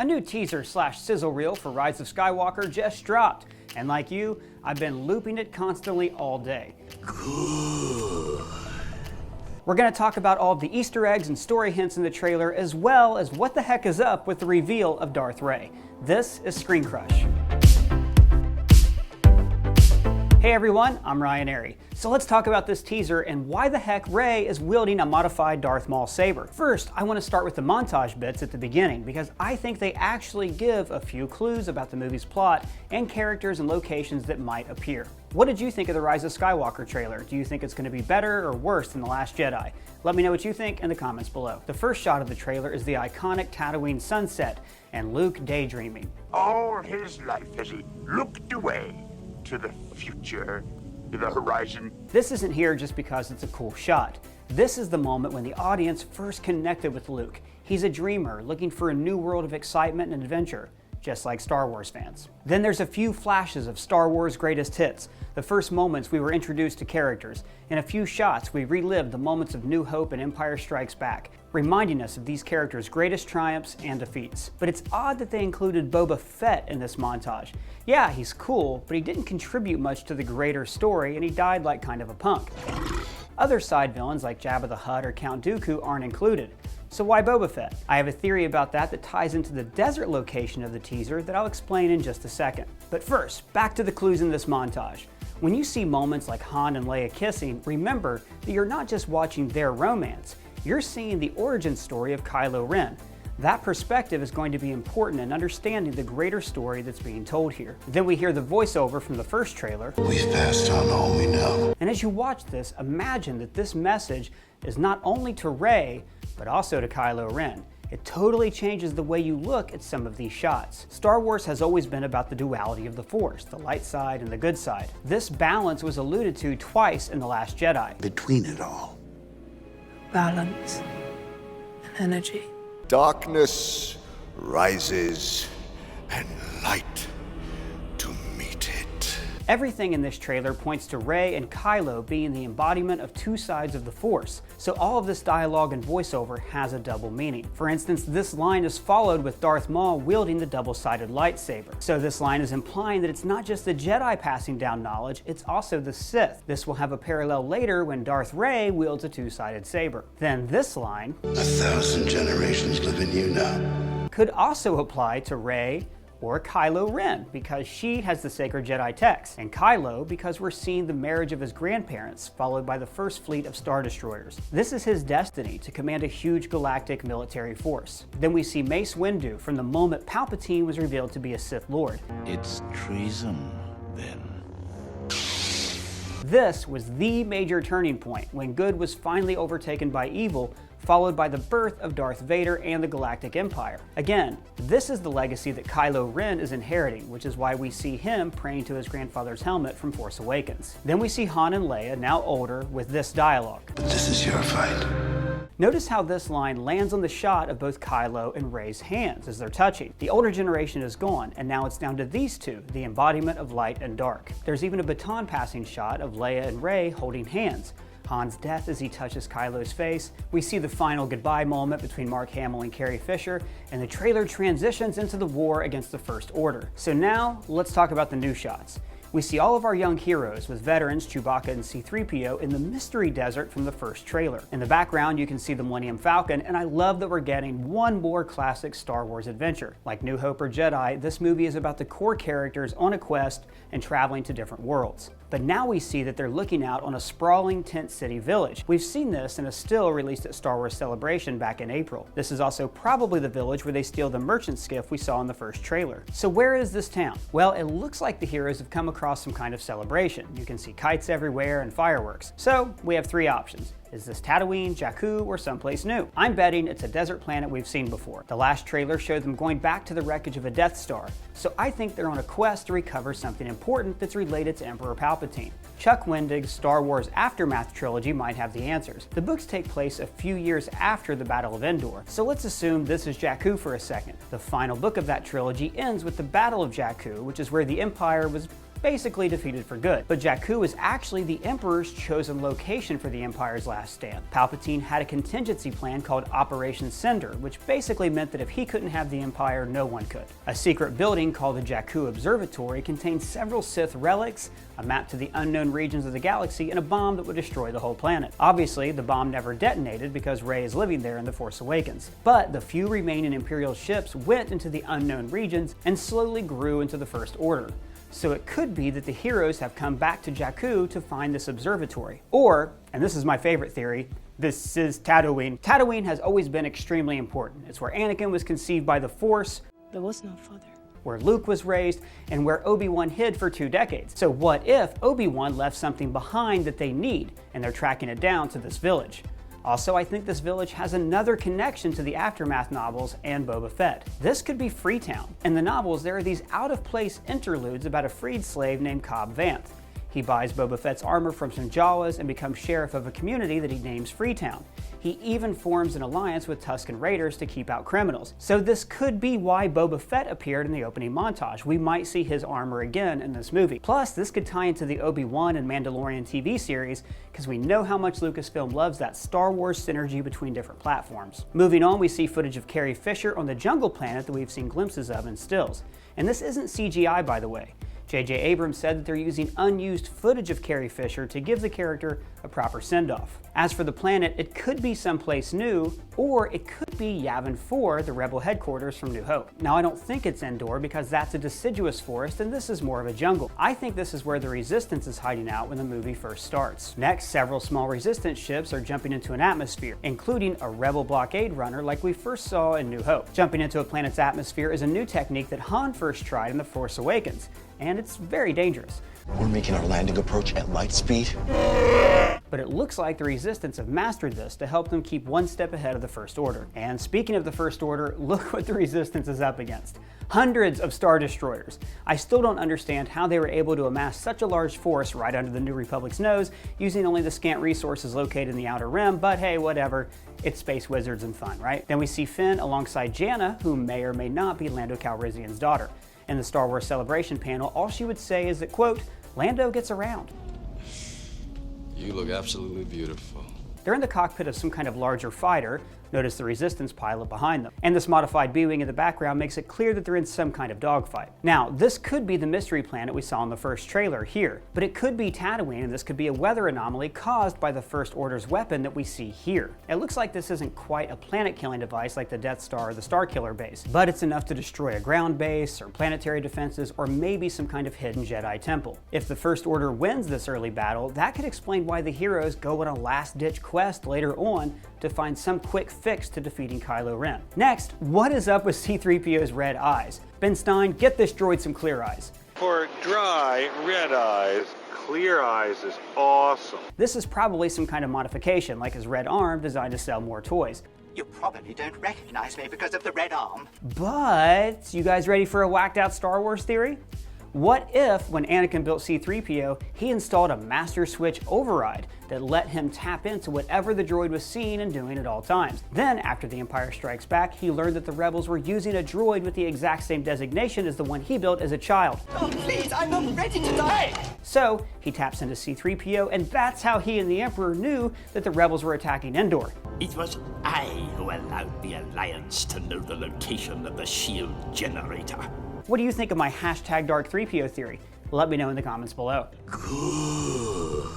A new teaser slash sizzle reel for Rise of Skywalker just dropped, and like you, I've been looping it constantly all day. Good. We're going to talk about all of the Easter eggs and story hints in the trailer, as well as what the heck is up with the reveal of Darth Rey. This is Screen Crush. Hey everyone, I'm Ryan Airy. So let's talk about this teaser and why the heck Rey is wielding a modified Darth Maul saber. First, I want to start with the montage bits at the beginning because I think they actually give a few clues about the movie's plot and characters and locations that might appear. What did you think of the Rise of Skywalker trailer? Do you think it's going to be better or worse than The Last Jedi? Let me know what you think in the comments below. The first shot of the trailer is the iconic Tatooine sunset and Luke daydreaming. All his life as he looked away to the future, to the horizon. This isn't here just because it's a cool shot. This is the moment when the audience first connected with Luke. He's a dreamer looking for a new world of excitement and adventure, just like Star Wars fans. Then there's a few flashes of Star Wars greatest hits, the first moments we were introduced to characters. In a few shots, we relived the moments of New Hope and Empire Strikes Back, reminding us of these characters' greatest triumphs and defeats. But it's odd that they included Boba Fett in this montage. Yeah, he's cool, but he didn't contribute much to the greater story, and he died like kind of a punk. Other side villains like Jabba the Hutt or Count Dooku aren't included. So why Boba Fett? I have a theory about that ties into the desert location of the teaser that I'll explain in just a second. But first, back to the clues in this montage. When you see moments like Han and Leia kissing, remember that you're not just watching their romance, you're seeing the origin story of Kylo Ren. That perspective is going to be important in understanding the greater story that's being told here. Then we hear the voiceover from the first trailer. We've passed on all we know. And as you watch this, imagine that this message is not only to Rey, but also to Kylo Ren. It totally changes the way you look at some of these shots. Star Wars has always been about the duality of the Force, the light side and the good side. This balance was alluded to twice in The Last Jedi. Between it all, balance and energy. darkness rises and light to meet it. Everything in this trailer points to Rey and Kylo being the embodiment of two sides of the Force, so all of this dialogue and voiceover has a double meaning. For instance, this line is followed with Darth Maul wielding the double-sided lightsaber. So this line is implying that it's not just the Jedi passing down knowledge, it's also the Sith. This will have a parallel later when Darth Rey wields a two-sided saber. Then this line, 1,000 generations live in you now. could also apply to Rey or Kylo Ren, because she has the sacred Jedi text, and Kylo because we're seeing the marriage of his grandparents, followed by the first fleet of Star Destroyers. This is his destiny, to command a huge galactic military force. Then we see Mace Windu from the moment Palpatine was revealed to be a Sith Lord. It's treason, then. This was the major turning point, when good was finally overtaken by evil, followed by the birth of Darth Vader and the Galactic Empire. Again, this is the legacy that Kylo Ren is inheriting, which is why we see him praying to his grandfather's helmet from Force Awakens. Then we see Han and Leia, now older, with this dialogue. But this is your fight. Notice how this line lands on the shot of both Kylo and Rey's hands as they're touching. The older generation is gone, and now it's down to these two, the embodiment of light and dark. There's even a baton passing shot of Leia and Rey holding hands. Han's death as he touches Kylo's face. We see the final goodbye moment between Mark Hamill and Carrie Fisher, and the trailer transitions into the war against the First Order. So now, let's talk about the new shots. We see all of our young heroes with veterans Chewbacca and C-3PO in the mystery desert from the first trailer. In the background, you can see the Millennium Falcon, and I love that we're getting one more classic Star Wars adventure. Like New Hope or Jedi, this movie is about the core characters on a quest and traveling to different worlds. But now we see that they're looking out on a sprawling tent city village. We've seen this in a still released at Star Wars Celebration back in April. This is also probably the village where they steal the merchant skiff we saw in the first trailer. So where is this town? Well, it looks like the heroes have come across some kind of celebration. You can see kites everywhere and fireworks. So we have three options. Is this Tatooine, Jakku, or someplace new? I'm betting it's a desert planet we've seen before. The last trailer showed them going back to the wreckage of a Death Star, so I think they're on a quest to recover something important that's related to Emperor Palpatine. Chuck Wendig's Star Wars Aftermath trilogy might have the answers. The books take place a few years after the Battle of Endor, so let's assume this is Jakku for a second. The final book of that trilogy ends with the Battle of Jakku, which is where the Empire was basically defeated for good. But Jakku is actually the Emperor's chosen location for the Empire's last stand. Palpatine had a contingency plan called Operation Cinder, which basically meant that if he couldn't have the Empire, no one could. A secret building called the Jakku Observatory contained several Sith relics, a map to the unknown regions of the galaxy, and a bomb that would destroy the whole planet. Obviously, the bomb never detonated because Rey is living there in The Force Awakens. But the few remaining Imperial ships went into the unknown regions and slowly grew into the First Order. So it could be that the heroes have come back to Jakku to find this observatory. Or, and this is my favorite theory, this is Tatooine. Tatooine has always been extremely important. It's where Anakin was conceived by the Force, There was no father. where Luke was raised, and where Obi-Wan hid for 2 decades. So what if Obi-Wan left something behind that they need, and they're tracking it down to this village? Also, I think this village has another connection to the Aftermath novels and Boba Fett. This could be Freetown. In the novels, there are these out-of-place interludes about a freed slave named Cobb Vanth. He buys Boba Fett's armor from some Jawas and becomes sheriff of a community that he names Freetown. He even forms an alliance with Tusken Raiders to keep out criminals. So this could be why Boba Fett appeared in the opening montage. We might see his armor again in this movie. Plus, this could tie into the Obi-Wan and Mandalorian TV series, because we know how much Lucasfilm loves that Star Wars synergy between different platforms. Moving on, we see footage of Carrie Fisher on the jungle planet that we've seen glimpses of in stills. And this isn't CGI, by the way. J.J. Abrams said that they're using unused footage of Carrie Fisher to give the character a proper send-off. As for the planet, it could be someplace new, or it could be Yavin 4, the Rebel headquarters from New Hope. Now, I don't think it's Endor because that's a deciduous forest and this is more of a jungle. I think this is where the Resistance is hiding out when the movie first starts. Next, several small Resistance ships are jumping into an atmosphere, including a Rebel blockade runner like we first saw in New Hope. Jumping into a planet's atmosphere is a new technique that Han first tried in The Force Awakens, and it's very dangerous. We're making our landing approach at light speed. But it looks like the Resistance have mastered this to help them keep one step ahead of the First Order. And speaking of the First Order, look what the Resistance is up against. Hundreds of Star Destroyers. I still don't understand how they were able to amass such a large force right under the New Republic's nose, using only the scant resources located in the Outer Rim, but hey, whatever. It's space wizards and fun, right? Then we see Finn alongside Janna, who may or may not be Lando Calrissian's daughter. In the Star Wars Celebration panel, all she would say is that, quote, Lando gets around. You look absolutely beautiful. They're in the cockpit of some kind of larger fighter. Notice the Resistance pilot behind them. And this modified B-Wing in the background makes it clear that they're in some kind of dogfight. Now, this could be the mystery planet we saw in the first trailer here, but it could be Tatooine, and this could be a weather anomaly caused by the First Order's weapon that we see here. It looks like this isn't quite a planet-killing device like the Death Star or the Starkiller base, but it's enough to destroy a ground base, or planetary defenses, or maybe some kind of hidden Jedi temple. If the First Order wins this early battle, that could explain why the heroes go on a last-ditch quest later on to find some quick fix to defeating Kylo Ren. Next, what is up with C-3PO's red eyes? Ben Stein, get this droid some clear eyes. For dry, red eyes, clear eyes is awesome. This is probably some kind of modification, like his red arm designed to sell more toys. You probably don't recognize me because of the red arm. But, you guys ready for a whacked out Star Wars theory? What if, when Anakin built C-3PO, he installed a master switch override that let him tap into whatever the droid was seeing and doing at all times? Then, after The Empire Strikes Back, he learned that the rebels were using a droid with the exact same designation as the one he built as a child. Oh, please, I'm not ready to die. So, he taps into C-3PO, and that's how he and the Emperor knew that the rebels were attacking Endor. It was I who allowed the Alliance to know the location of the shield generator. What do you think of my hashtag Dark3PO theory? Let me know in the comments below. Good.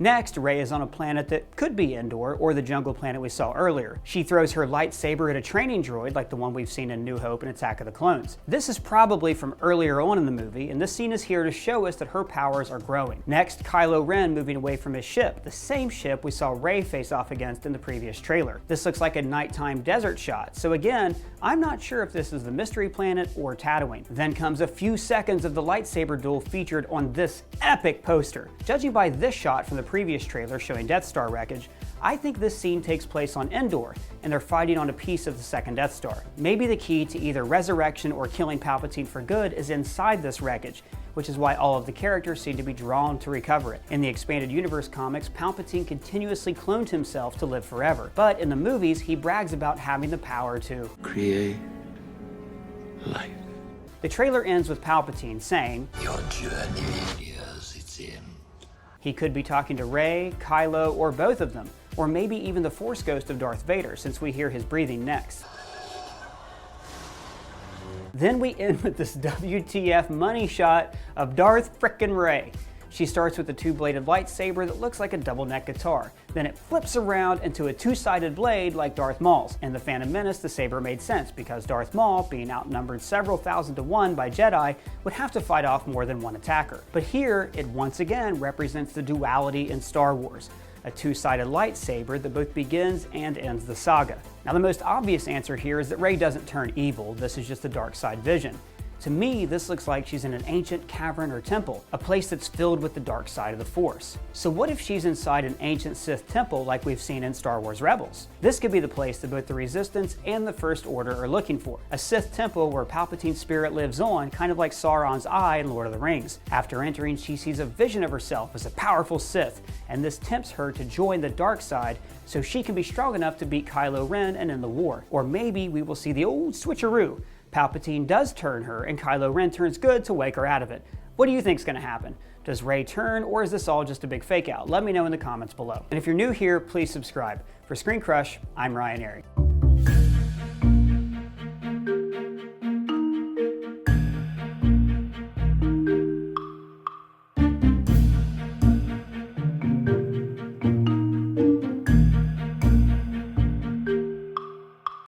Next, Rey is on a planet that could be Endor, or the jungle planet we saw earlier. She throws her lightsaber at a training droid like the one we've seen in New Hope and Attack of the Clones. This is probably from earlier on in the movie, and this scene is here to show us that her powers are growing. Next, Kylo Ren moving away from his ship, the same ship we saw Rey face off against in the previous trailer. This looks like a nighttime desert shot, so again, I'm not sure if this is the mystery planet or Tatooine. Then comes a few seconds of the lightsaber duel featured on this epic poster. Judging by this shot from the previous trailer showing Death Star wreckage, I think this scene takes place on Endor, and they're fighting on a piece of the second Death Star. Maybe the key to either resurrection or killing Palpatine for good is inside this wreckage, which is why all of the characters seem to be drawn to recover it. In the Expanded Universe comics, Palpatine continuously cloned himself to live forever, but in the movies, he brags about having the power to Create life. The trailer ends with Palpatine saying, Your journey nears its end. He could be talking to Rey, Kylo, or both of them, or maybe even the Force ghost of Darth Vader, since we hear his breathing next. Then we end with this WTF money shot of Darth frickin' Rey. She starts with a two-bladed lightsaber that looks like a double-neck guitar. Then it flips around into a two-sided blade like Darth Maul's. In The Phantom Menace, the saber made sense because Darth Maul, being outnumbered several thousand to one by Jedi, would have to fight off more than one attacker. But here, it once again represents the duality in Star Wars. A two-sided lightsaber that both begins and ends the saga. Now, the most obvious answer here is that Rey doesn't turn evil. This is just a dark side vision. To me, this looks like she's in an ancient cavern or temple, a place that's filled with the dark side of the Force. So what if she's inside an ancient Sith temple like we've seen in Star Wars Rebels? This could be the place that both the Resistance and the First Order are looking for. A Sith temple where Palpatine's spirit lives on, kind of like Sauron's eye in Lord of the Rings. After entering, she sees a vision of herself as a powerful Sith, and this tempts her to join the dark side so she can be strong enough to beat Kylo Ren and end the war. Or maybe we will see the old switcheroo. Palpatine does turn her, and Kylo Ren turns good to wake her out of it. What do you think's gonna happen? Does Rey turn, or is this all just a big fake out? Let me know in the comments below. And if you're new here, please subscribe. For Screen Crush, I'm Ryan Airy.